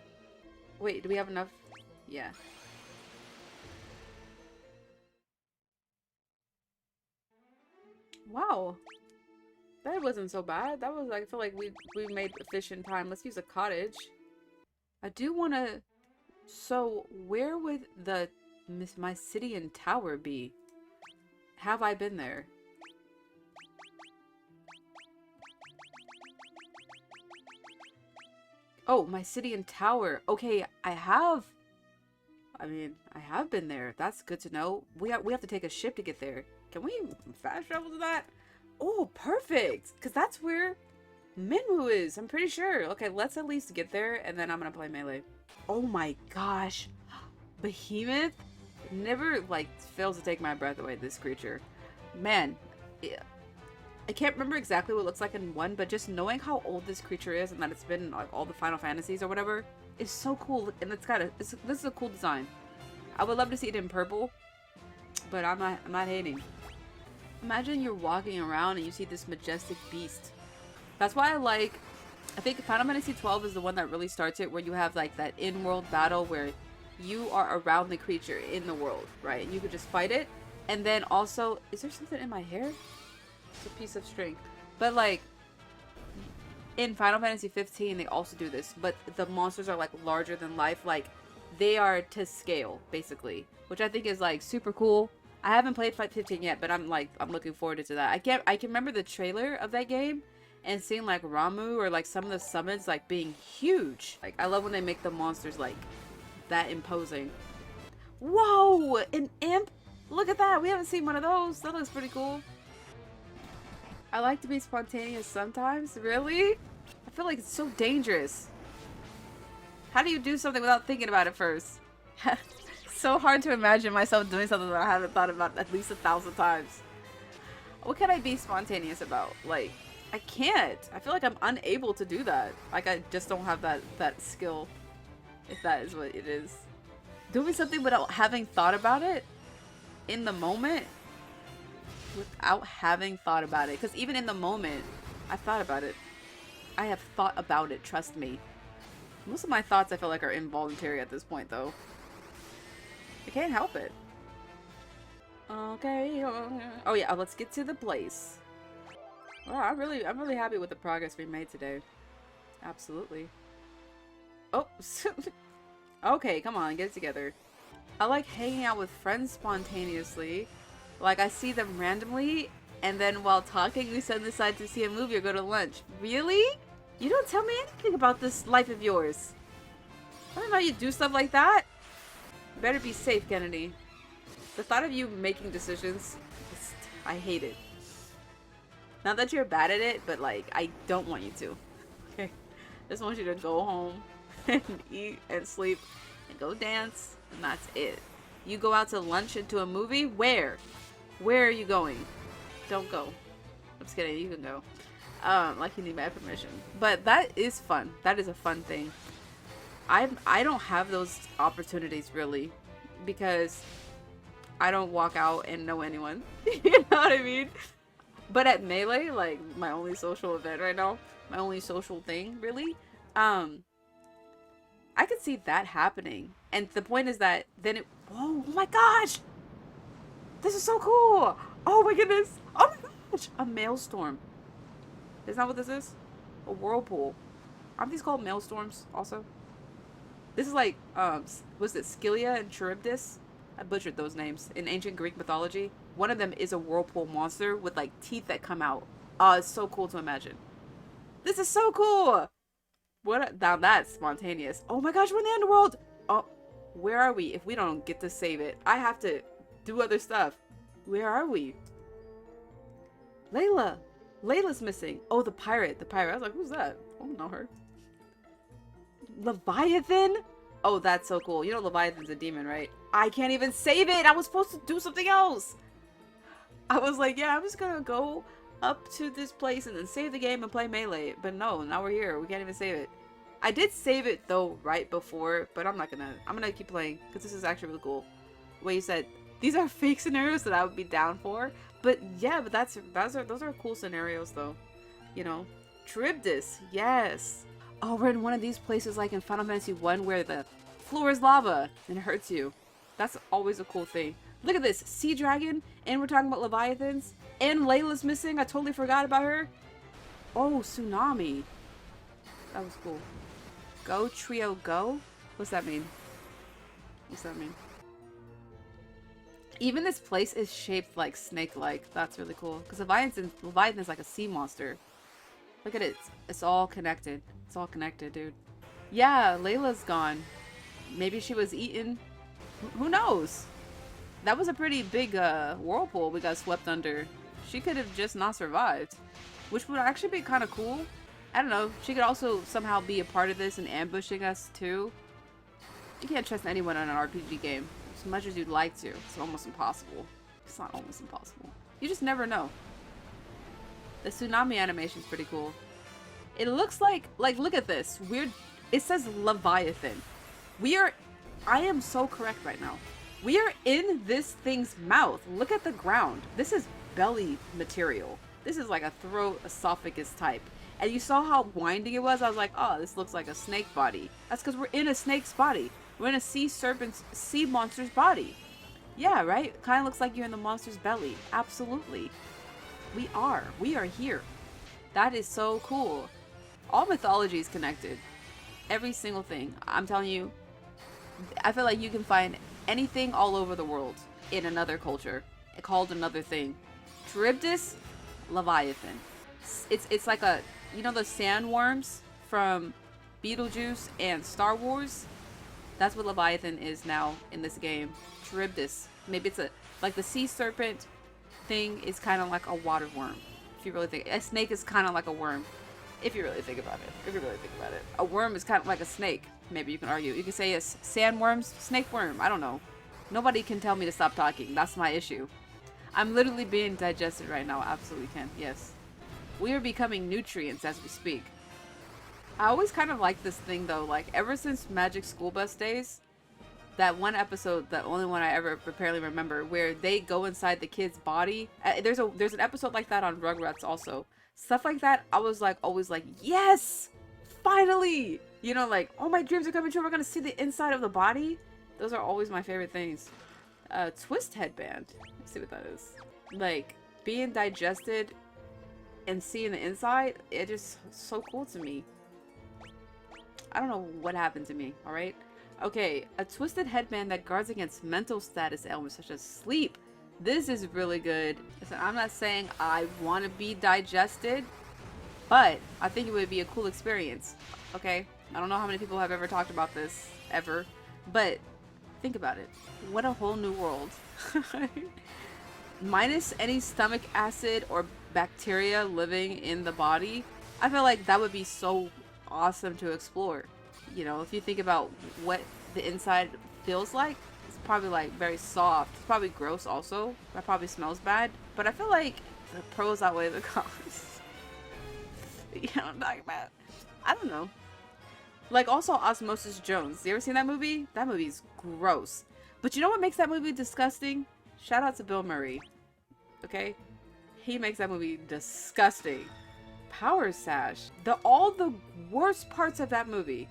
Wait, do we have enough? Yeah. Wow. That wasn't so bad. That was like, I feel like we made efficient time. Let's use a cottage. I do want to... So, where would the mysidian tower be? Have I been there? Oh, mysidian tower. Okay, I have... I mean, I have been there. That's good to know. We have to take a ship to get there. Can we fast travel to that? Oh, perfect! Because that's where Minwoo is, I'm pretty sure. Okay, let's at least get there, and then I'm gonna play melee. Oh my gosh. Behemoth never, like, fails to take my breath away, this creature. Man, yeah. I can't remember exactly what it looks like in 1, but just knowing how old this creature is and that it's been like all the Final Fantasies or whatever is so cool. And it's got this is a cool design. I would love to see it in purple, but I'm not hating. Imagine you're walking around and you see this majestic beast. That's why I think Final Fantasy 12 is the one that really starts it, where you have like that in-world battle where you are around the creature in the world, right? And you could just fight it. And then also, is there something in my hair? It's a piece of string. But like in Final Fantasy 15 they also do this, but the monsters are like larger than life, like they are to scale basically, which I think is like super cool. I haven't played Fight 15 yet, but I'm looking forward to that. I can remember the trailer of that game and seeing like Ramu or like some of the summons like being huge. Like I love when they make the monsters like that imposing. Whoa, an imp. Look at that. We haven't seen one of those. That looks pretty cool. I like to be spontaneous sometimes. Really? I feel like it's so dangerous. How do you do something without thinking about it first? So hard to imagine myself doing something that I haven't thought about at least 1,000 times. What can I be spontaneous about? Like, I can't. I feel like I'm unable to do that. Like, I just don't have that skill. If that is what it is. Doing something without having thought about it in the moment. Without having thought about it. Because even in the moment, I thought about it. I have thought about it, trust me. Most of my thoughts I feel like are involuntary at this point though. I can't help it. Okay. Oh yeah, let's get to the place. Well, I'm really happy with the progress we made today. Absolutely. Oh. Okay, come on, get it together. I like hanging out with friends spontaneously. Like, I see them randomly, and then while talking, we suddenly decide to see a movie or go to lunch. Really? You don't tell me anything about this life of yours. I don't know you do stuff like that. You better be safe, Kennedy. The thought of you making decisions, I hate it. Not that you're bad at it, but like, I don't want you to. Okay? I just want you to go home and eat and sleep and go dance, and that's it. You go out to lunch and to a movie? Where? Where are you going? Don't go. I'm just kidding, you can go. Like you need my permission. But that is fun. That is a fun thing. I don't have those opportunities really, because I don't walk out and know anyone. You know what I mean? But at Melee, like my only social event right now, my only social thing really, I could see that happening. And the point is that then it, whoa, oh my gosh! This is so cool! Oh my goodness! Oh my gosh! A maelstrom. Is that what this is? A whirlpool. Aren't these called maelstorms also? This is like, was it Scylla and Charybdis? I butchered those names. In ancient Greek mythology, one of them is a whirlpool monster with like teeth that come out. Oh, it's so cool to imagine. This is so cool! What? Now that's spontaneous. Oh my gosh, we're in the underworld! Oh, where are we if we don't get to save it? I have to do other stuff. Where are we? Layla! Layla's missing. Oh, the pirate. The pirate. I was like, who's that? I don't know her. Leviathan? Oh, that's so cool. You know Leviathan's a demon, right? I can't even save it! I was supposed to do something else! I was like, yeah, I'm just gonna go up to this place and then save the game and play Melee. But no, now we're here. We can't even save it. I did save it, though, right before, but I'm gonna keep playing, because this is actually really cool. What you said, these are fake scenarios that I would be down for. But yeah, but those are cool scenarios, though. You know, Charybdis, yes. Oh, we're in one of these places like in Final Fantasy 1 where the floor is lava and it hurts you. That's always a cool thing. Look at this, sea dragon, and we're talking about leviathans, and Layla's missing. I totally forgot about her. Oh, tsunami. That was cool. Go trio go? What's that mean? What's that mean? Even this place is shaped like snake-like. That's really cool. Because Leviathan is like a sea monster. Look at it. It's all connected. It's all connected, dude. Yeah, Layla's gone. Maybe she was eaten. Who knows? That was a pretty big whirlpool we got swept under. She could have just not survived. Which would actually be kind of cool. I don't know. She could also somehow be a part of this and ambushing us too. You can't trust anyone in an RPG game. As much as you'd like to. It's almost impossible. It's not almost impossible. You just never know. The tsunami animation is pretty cool. It looks like look at this. Weird. It says Leviathan. I am so correct right now. We are in this thing's mouth. Look at the ground. This is belly material. This is like a throat esophagus type. And you saw how winding it was? I was like, oh, this looks like a snake body. That's because we're in a snake's body. We're in a sea monster's body. Yeah, right? Kind of looks like you're in the monster's belly. Absolutely. We are here. That is so cool. All mythology is connected. Every single thing. I'm telling you, I feel like you can find anything all over the world in another culture called another thing. Charybdis, Leviathan. It's like a, you know the sandworms from Beetlejuice and Star Wars? That's what Leviathan is now in this game. Charybdis. Maybe it's like the sea serpent thing is kind of like a water worm. If you really think, a snake is kind of like a worm. If you really think about it. A worm is kind of like a snake. Maybe you can argue. You can say it's sandworms, snake worm. I don't know. Nobody can tell me to stop talking. That's my issue. I'm literally being digested right now. Absolutely can. Yes. We are becoming nutrients as we speak. I always kind of like this thing though. Like ever since Magic School Bus days, that one episode, the only one I ever apparently remember, where they go inside the kid's body. There's an episode like that on Rugrats also. Stuff like that, I was like always like, yes, finally. You know, like, oh, my dreams are coming true. We're gonna see the inside of the body. Those are always my favorite things. Twist headband. Let's see what that is. Like being digested and seeing the inside. It is so cool to me. I don't know what happened to me. All right. Okay, a twisted headband that guards against mental status ailments such as sleep. This is really good. Listen, I'm not saying I want to be digested, but I think it would be a cool experience. Okay? I don't know how many people have ever talked about this, ever, but think about it. What a whole new world. Minus any stomach acid or bacteria living in the body, I feel like that would be so awesome to explore. You know, if you think about what the inside feels like, it's probably like very soft. It's probably gross also. That probably smells bad. But I feel like the pros outweigh the cons. You know what I'm talking about? I don't know. Like also Osmosis Jones. You ever seen that movie? That movie's gross. But you know what makes that movie disgusting? Shout out to Bill Murray. Okay? He makes that movie disgusting. Power Sash. All the worst parts of that movie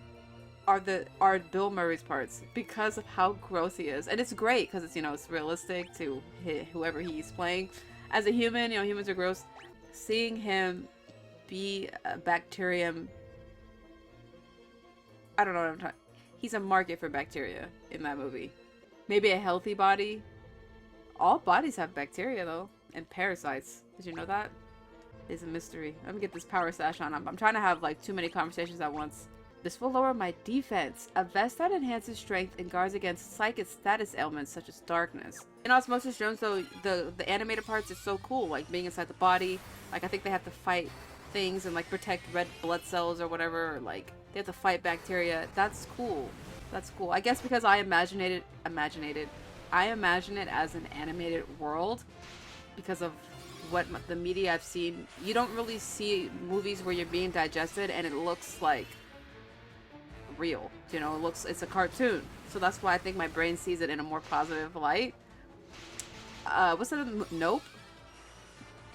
are Bill Murray's parts because of how gross he is. And it's great because it's, you know, it's realistic to whoever he's playing. As a human, you know, humans are gross. Seeing him be a bacterium, I don't know what I'm talking. He's a market for bacteria in that movie. Maybe a healthy body. All bodies have bacteria though, and parasites. Did you know that? It's a mystery. Let me get this power sash on. I'm trying to have like too many conversations at once. This will lower my defense. A vest that enhances strength and guards against psychic status ailments such as darkness. In Osmosis Jones, though, the animated parts is so cool. Like being inside the body. Like I think they have to fight things and like protect red blood cells or whatever. Or, like they have to fight bacteria. That's cool. That's cool. I guess because I imagine it as an animated world because of what the media I've seen. You don't really see movies where you're being digested and it looks like real, you know. It's a cartoon, so that's why I think my brain sees it in a more positive light. What's that? Nope.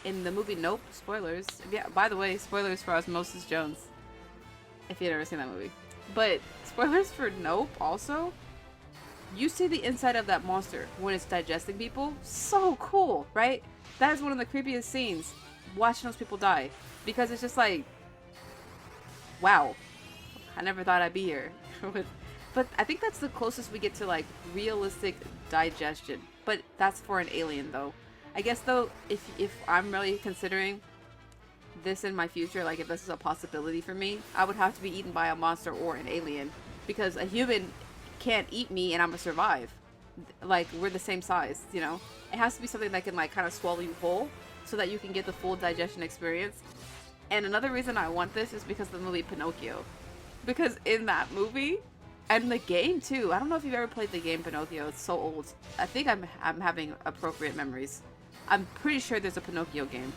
In the movie Nope, spoilers. Yeah, by the way, spoilers for Osmosis Jones if you've never seen that movie. But spoilers for Nope also. You see the inside of that monster when it's digesting people. So cool, right? That is one of the creepiest scenes, watching those people die, because it's just like, wow, I never thought I'd be here. But I think that's the closest we get to like realistic digestion. But that's for an alien though. I guess though, if I'm really considering this in my future, like if this is a possibility for me, I would have to be eaten by a monster or an alien, because a human can't eat me and I'm gonna survive. Like we're the same size, you know. It has to be something that can like kind of swallow you whole so that you can get the full digestion experience. And another reason I want this is because of the movie Pinocchio. Because in that movie, and the game too, I don't know if you've ever played the game Pinocchio, it's so old. I think I'm having appropriate memories. I'm pretty sure there's a Pinocchio game.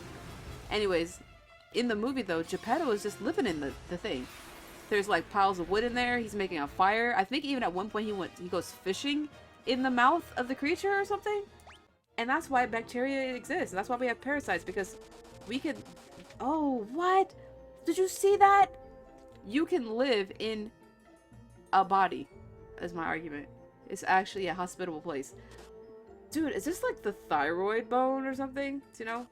Anyways, in the movie though, Geppetto is just living in the thing. There's like piles of wood in there, he's making a fire. I think even at one point he goes fishing in the mouth of the creature or something. And that's why bacteria exists. That's why we have parasites, because we can... Oh, what? Did you see that? You can live in a body, is my argument. It's actually a hospitable place. Dude, is this like the thyroid bone or something? Do you know?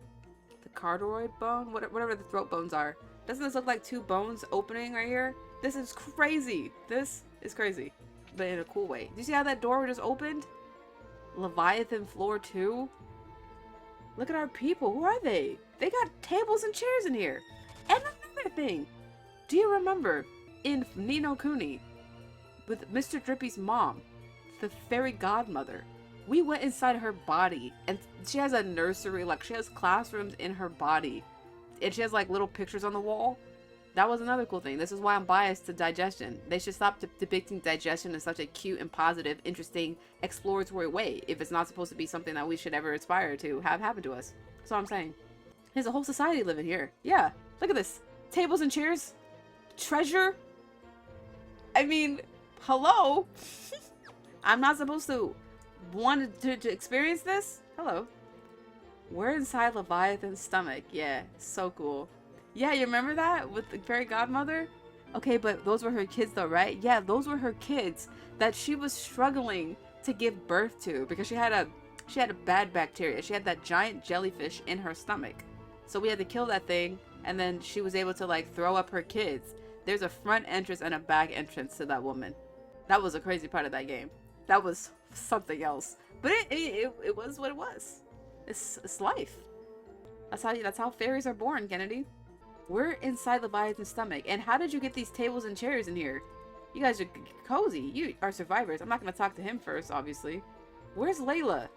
The carotid bone? Whatever the throat bones are. Doesn't this look like two bones opening right here? This is crazy. This is crazy. But in a cool way. Do you see how that door just opened? Leviathan floor 2? Look at our people. Who are they? They got tables and chairs in here. And another thing. Do you remember in Ni no Kuni with Mr. Drippy's mom, the fairy godmother? We went inside her body and she has a nursery, like she has classrooms in her body. And she has like little pictures on the wall. That was another cool thing. This is why I'm biased to digestion. They should stop depicting digestion in such a cute and positive, interesting, exploratory way if it's not supposed to be something that we should ever aspire to have happen to us. That's what I'm saying. There's a whole society living here. Yeah, look at this. Tables and chairs. Treasure. I mean, hello? I'm not supposed to want to experience this? Hello. We're inside Leviathan's stomach. Yeah, so cool. Yeah, you remember that with the fairy godmother? Okay, but those were her kids though, right? Yeah, those were her kids that she was struggling to give birth to because she had a bad bacteria. She had that giant jellyfish in her stomach. So we had to kill that thing, and then she was able to like throw up her kids. There's a front entrance and a back entrance to that woman. That was a crazy part of that game. That was something else. But it was what it was. It's life. That's how fairies are born, Kennedy. We're inside Leviathan's stomach. And how did you get these tables and chairs in here? You guys are cozy. You are survivors. I'm not going to talk to him first, obviously. Where's Layla?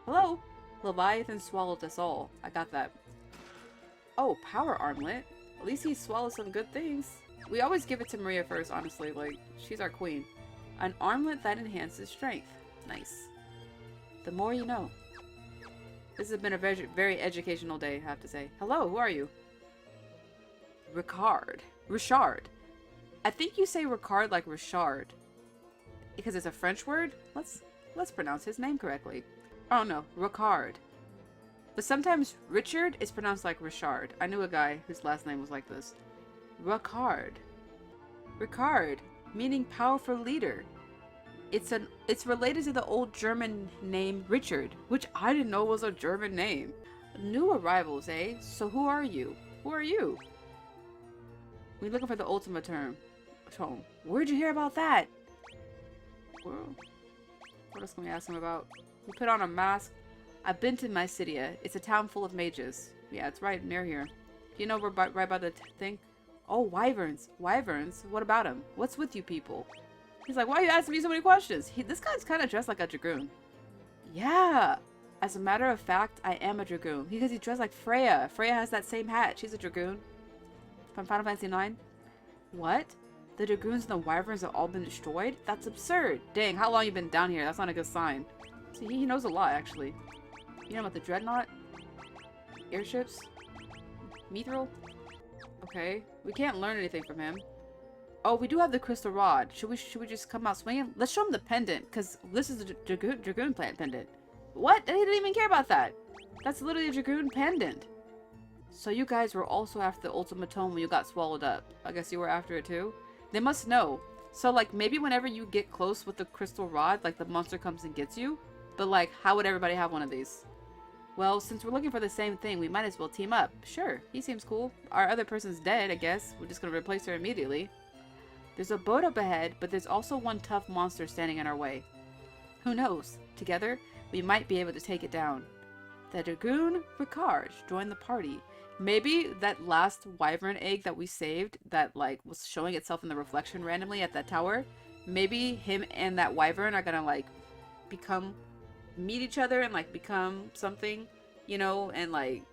Hello? Leviathan swallowed us all. I got that. Oh, power armlet. At least he swallowed some good things. We always give it to Maria first, honestly. Like, she's our queen. An armlet that enhances strength. Nice. The more you know. This has been a very educational day, I have to say. Hello, who are you? Richard. I think you say Ricard like Richard. Because it's a French word? Let's pronounce his name correctly. Oh no, Ricard. But sometimes Richard is pronounced like Richard. I knew a guy whose last name was like this. Ricard. Ricard, meaning powerful leader. It's related to the old German name Richard, which I didn't know was a German name. New arrivals, eh? So who are you? Who are you? We're looking for the ultimate term. Where'd you hear about that? Well, what else can we ask him about? We put on a mask. I've been to mysidia. It's a town full of mages. Yeah, it's right near here. You know we're right by the thing? Oh, wyverns. Wyverns? What about them? What's with you people? He's like, why are you asking me so many questions? This guy's kind of dressed like a dragoon. Yeah. As a matter of fact, I am a dragoon. Because he dressed like Freya. Freya has that same hat. She's a dragoon. From Final Fantasy IX. What? The dragoons and the wyverns have all been destroyed? That's absurd. Dang, how long you been down here? That's not a good sign. See, he knows a lot, actually. You know about the dreadnought? Airships? Mithril? Okay. We can't learn anything from him. Oh, we do have the crystal rod. Should we just come out swinging? Let's show him the pendant, because this is a dragoon plant pendant. What? I didn't even care about that. That's literally a dragoon pendant. So you guys were also after the ultimate tome when you got swallowed up. I guess you were after it too? They must know. So like maybe whenever you get close with the crystal rod, like the monster comes and gets you. But like, how would everybody have one of these? Well, since we're looking for the same thing, we might as well team up. Sure, he seems cool. Our other person's dead, I guess. We're just gonna replace her immediately. There's a boat up ahead, but there's also one tough monster standing in our way. Who knows? Together, we might be able to take it down. The Dragoon Ricard joined the party. Maybe that last wyvern egg that we saved that like was showing itself in the reflection randomly at that tower, maybe him and that wyvern are gonna like meet each other and like become something, you know, and like,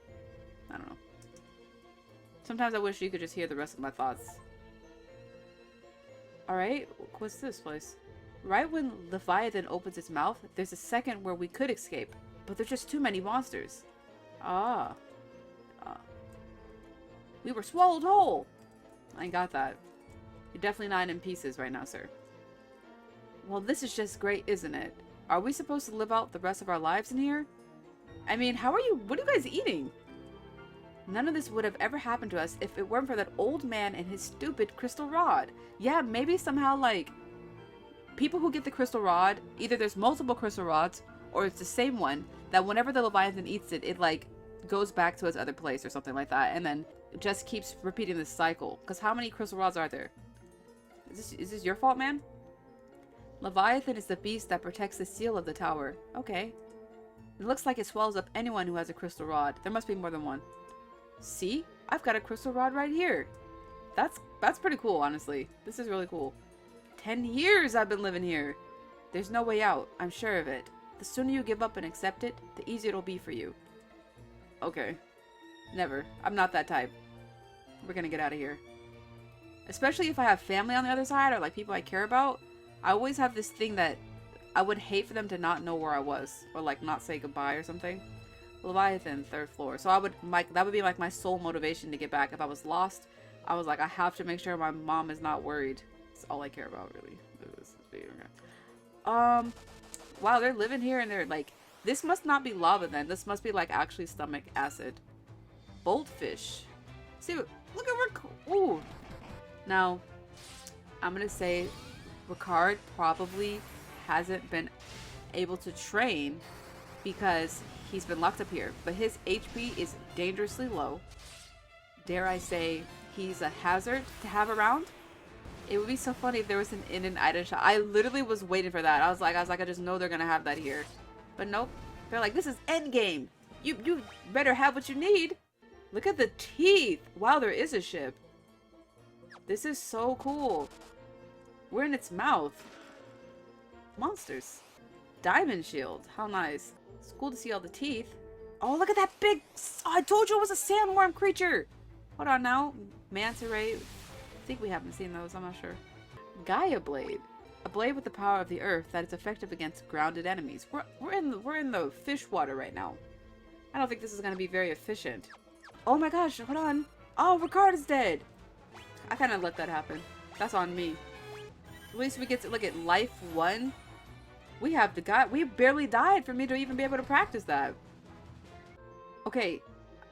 I don't know. Sometimes I wish you could just hear the rest of my thoughts. Alright, what's this place? Right when Leviathan opens its mouth, there's a second where we could escape, but there's just too many monsters. We were swallowed whole! I got that. You're definitely not in pieces right now, sir. Well, this is just great, isn't it? Are we supposed to live out the rest of our lives in here? I mean, what are you guys eating? None of this would have ever happened to us if it weren't for that old man and his stupid crystal rod. Yeah, maybe somehow, like, people who get the crystal rod, either there's multiple crystal rods, or it's the same one, that whenever the Leviathan eats it, it, like, goes back to its other place or something like that, and then it just keeps repeating this cycle. Because how many crystal rods are there? Is this your fault, man? Leviathan is the beast that protects the seal of the tower. Okay. It looks like it swallows up anyone who has a crystal rod. There must be more than one. See? I've got a crystal rod right here. That's pretty cool, honestly. This is really cool. 10 years I've been living here. There's no way out. I'm sure of it. The sooner you give up and accept it, the easier it'll be for you. Okay. Never. I'm not that type. We're gonna get out of here. Especially if I have family on the other side or like people I care about. I always have this thing that I would hate for them to not know where I was. Or like not say goodbye or something. Leviathan, 3rd floor. So that would be like my sole motivation to get back. If I was lost, I was like, I have to make sure my mom is not worried. That's all I care about, really. Wow, they're living here and they're like, this must not be lava then. This must be like actually stomach acid. Boltfish. See, look at ooh. Now, I'm gonna say Ricard probably hasn't been able to train because he's been locked up here, but his HP is dangerously low. Dare I say, he's a hazard to have around? It would be so funny if there was an in and item shop. I literally was waiting for that. I was like, I just know they're gonna have that here. But nope. They're like, this is endgame. You better have what you need. Look at the teeth. Wow, there is a ship. This is so cool. We're in its mouth. Monsters. Diamond shield. How nice. It's cool to see all the teeth. Oh, look at that big... Oh, I told you it was a sandworm creature. Hold on now. Manta ray. I think we haven't seen those. I'm not sure. Gaia blade. A blade with the power of the earth that is effective against grounded enemies. We're in the fish water right now. I don't think this is going to be very efficient. Oh my gosh, hold on. Oh, Ricard is dead. I kind of let that happen. That's on me. At least we get to look at life 1. We have the guy. We barely died for me to even be able to practice that. Okay,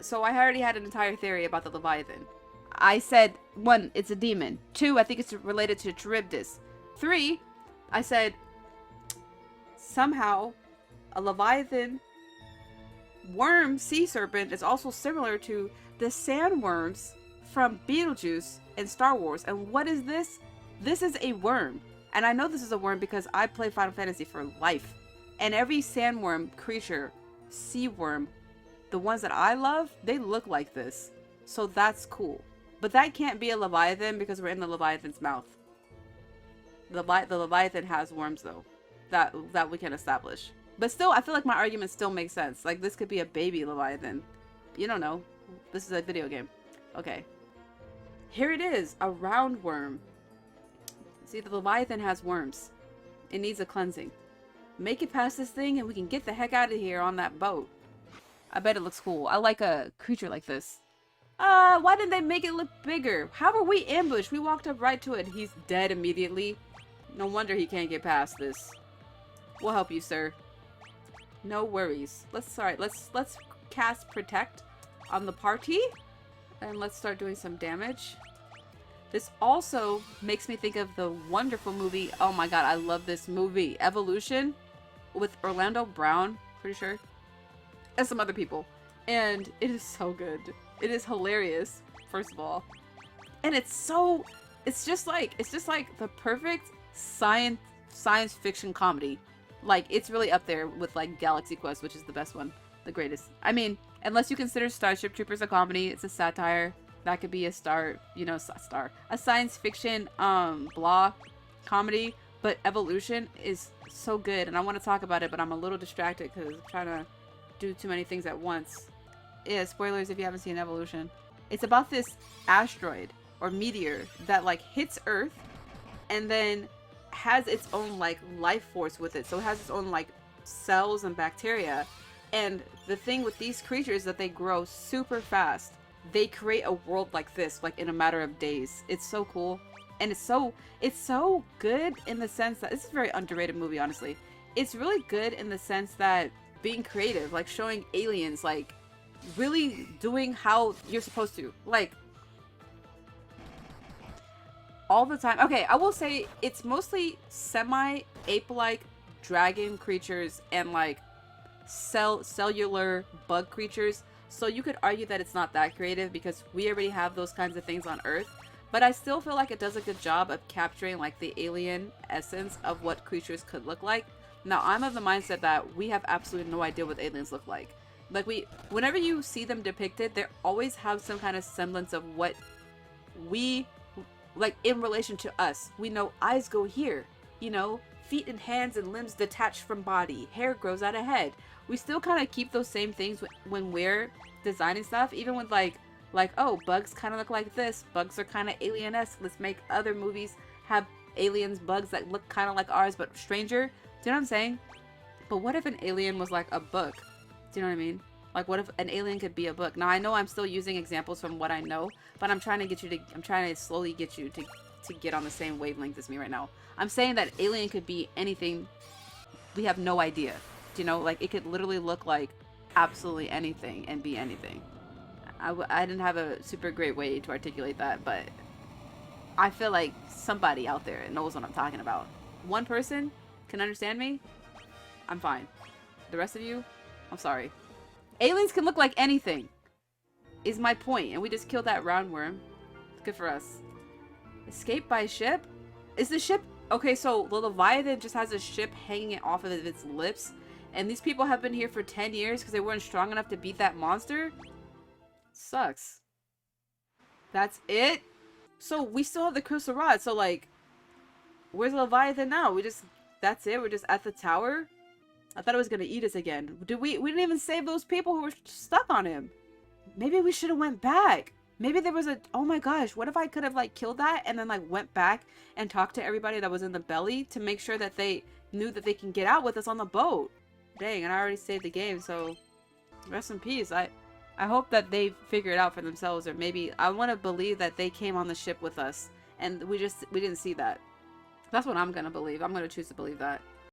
so I already had an entire theory about the Leviathan. I said, 1, it's a demon. 2, I think it's related to Charybdis. 3, I said, somehow, a Leviathan worm sea serpent is also similar to the sandworms from Beetlejuice in Star Wars. And what is this? This is a worm. And I know this is a worm because I play Final Fantasy for life. And every sandworm creature, sea worm, the ones that I love, they look like this. So that's cool. But that can't be a leviathan because we're in the leviathan's mouth. The leviathan has worms though, that we can establish. But still, I feel like my argument still makes sense. Like this could be a baby leviathan. You don't know. This is a video game. Okay. Here it is, a round worm. See, the leviathan has worms. It needs a cleansing. Make it past this thing and we can get the heck out of here on that boat. I bet it looks cool. I like a creature like this. Why didn't they make it look bigger? How were we ambushed? We walked up right to it. He's dead immediately. No wonder he can't get past this. We'll help you, sir. No worries. Let's cast protect on the party. And let's start doing some damage. This also makes me think of the wonderful movie. Oh my god, I love this movie. Evolution with Orlando Brown, pretty sure. And some other people. And it is so good. It is hilarious, first of all. And it's just like the perfect science fiction comedy. Like, it's really up there with like Galaxy Quest, which is the best one. The greatest. I mean, unless you consider Starship Troopers a comedy, it's a satire. That could be a a science fiction blah comedy. But Evolution is so good, and I want to talk about it, but I'm a little distracted because I'm trying to do too many things at once. Yeah, spoilers if you haven't seen Evolution. It's about this asteroid or meteor that like hits Earth and then has its own like life force with it. So it has its own like cells and bacteria. And the thing with these creatures is that they grow super fast. They create a world like this, like in a matter of days. It's so cool. And it's so good in the sense that this is a very underrated movie, honestly. It's really good in the sense that being creative, like showing aliens, like really doing how you're supposed to, like all the time. Okay, I will say it's mostly semi-ape-like dragon creatures and like cellular bug creatures. So you could argue that it's not that creative because we already have those kinds of things on Earth. But I still feel like it does a good job of capturing like the alien essence of what creatures could look like. Now, I'm of the mindset that we have absolutely no idea what aliens look like. Like whenever you see them depicted, they always have some kind of semblance of what we, like in relation to us. We know eyes go here, you know, feet and hands and limbs detach from body, hair grows out of head. We still kind of keep those same things when we're designing stuff, even with like, oh, bugs kind of look like this. Bugs are kind of alien-esque. Let's make other movies have aliens, bugs that look kind of like ours, but stranger. Do you know what I'm saying? But what if an alien was like a book? Do you know what I mean? Like, what if an alien could be a book? Now, I know I'm still using examples from what I know, but I'm trying to slowly get you to get on the same wavelength as me right now. I'm saying that alien could be anything. We have no idea. Do you know? Like, it could literally look like absolutely anything and be anything. I didn't have a super great way to articulate that, but I feel like somebody out there knows what I'm talking about. One person can understand me, I'm fine. The rest of you, I'm sorry. Aliens can look like anything, is my point, and we just killed that roundworm. Good for us. Escape by ship? Is the ship... Okay, so the Leviathan just has a ship hanging off of its lips, and these people have been here for 10 years because they weren't strong enough to beat that monster? Sucks. That's it? So we still have the crystal rod, so like, where's the Leviathan now? That's it? We're just at the tower? I thought it was gonna eat us again. We didn't even save those people who were stuck on him. Maybe we should have went back. Maybe there was a... Oh my gosh, what if I could have like killed that and then like went back and talked to everybody that was in the belly to make sure that they knew that they can get out with us on the boat? Dang, and I already saved the game, so rest in peace. I hope that they figure it out for themselves, or maybe I want to believe that they came on the ship with us and we didn't see that. That's what I'm gonna believe. I'm gonna choose to believe that.